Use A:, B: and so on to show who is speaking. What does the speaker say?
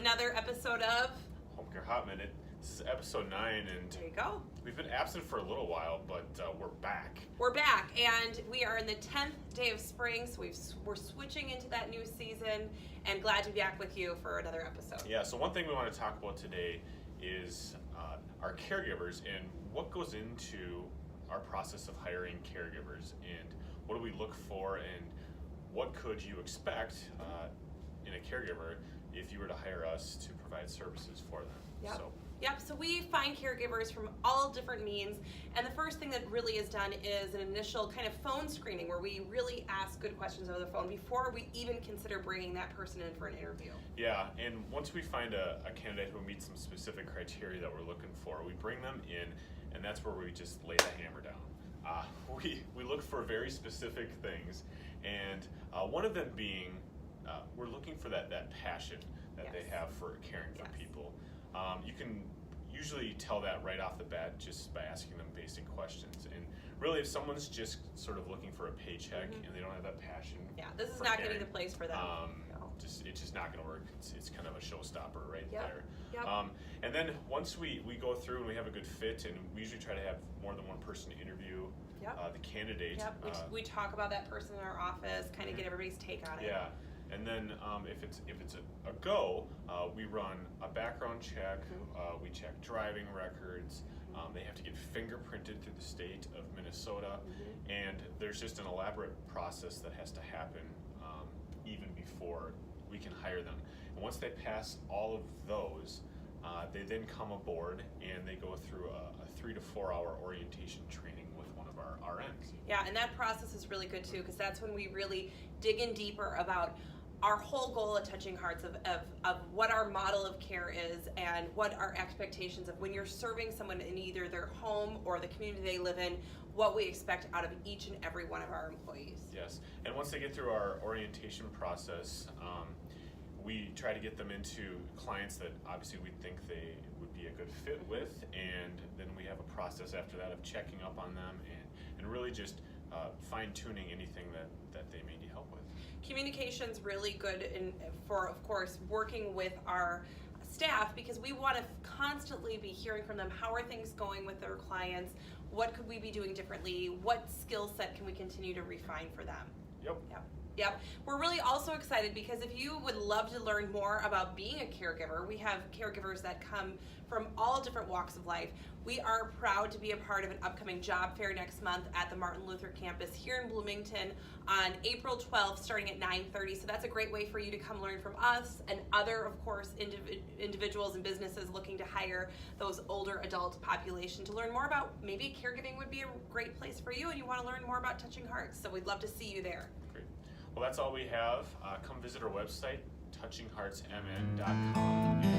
A: another episode of
B: Home Care Hot Minute. This is episode 9, and
A: There you go.
B: we've been absent for a little while, but we're back.
A: We're back, and we are in the 10th day of spring, so we're switching into that new season, and glad to be back with you for another episode.
B: Yeah, so one thing we want to talk about today is our caregivers and what goes into our process of hiring caregivers, and what do we look for, and what could you expect in a caregiver if you were to hire us to provide services for them.
A: Yep, so we find caregivers from all different means, and the first thing that really is done is an initial kind of phone screening where we really ask good questions over the phone before we even consider bringing that person in for an interview.
B: Yeah, and once we find a candidate who meets some specific criteria that we're looking for, we bring them in, and that's where we just lay the hammer down. We look for very specific things, and one of them being we're looking for that passion that they have for caring for people. You can usually tell that right off the bat just by asking them basic questions. And really, if someone's just sort of looking for a paycheck and they don't have that passion,
A: this is not getting the place for them.
B: It's just not going to work. It's kind of a showstopper right there.
A: Yep.
B: And then once we go through and we have a good fit, and we usually try to have more than one person interview the candidate.
A: Yep. We talk about that person in our office, kind of get everybody's take on it.
B: Yeah. And then if it's a go, we run a background check. We check driving records. They have to get fingerprinted through the state of Minnesota, and there's just an elaborate process that has to happen even before we can hire them. And once they pass all of those, they then come aboard and they go through a 3 to 4 hour orientation training with one of our RNs.
A: Yeah, and that process is really good too, because that's when we really dig in deeper about our whole goal at Touching Hearts of what our model of care is and what our expectations of when you're serving someone in either their home or the community they live in, what we expect out of each and every one of our employees.
B: Yes, and once they get through our orientation process, we try to get them into clients that obviously we think they would be a good fit with, and then we have a process after that of checking up on them and really just fine-tuning anything that they may need help with.
A: Communication's really good for, of course, working with our staff, because we want to constantly be hearing from them. How are things going with their clients? What could we be doing differently? What skill set can we continue to refine for them? Yep. We're really also excited because if you would love to learn more about being a caregiver, we have caregivers that come from all different walks of life. We are proud to be a part of an upcoming job fair next month at the Martin Luther campus here in Bloomington on April 12th, starting at 9:30. So that's a great way for you to come learn from us and other, of course, individuals and businesses looking to hire those older adult population to learn more about maybe caregiving would be a great place for you, and you want to learn more about Touching Hearts. So we'd love to see you there.
B: Great. Well, that's all we have. Come visit our website, touchingheartsmn.com.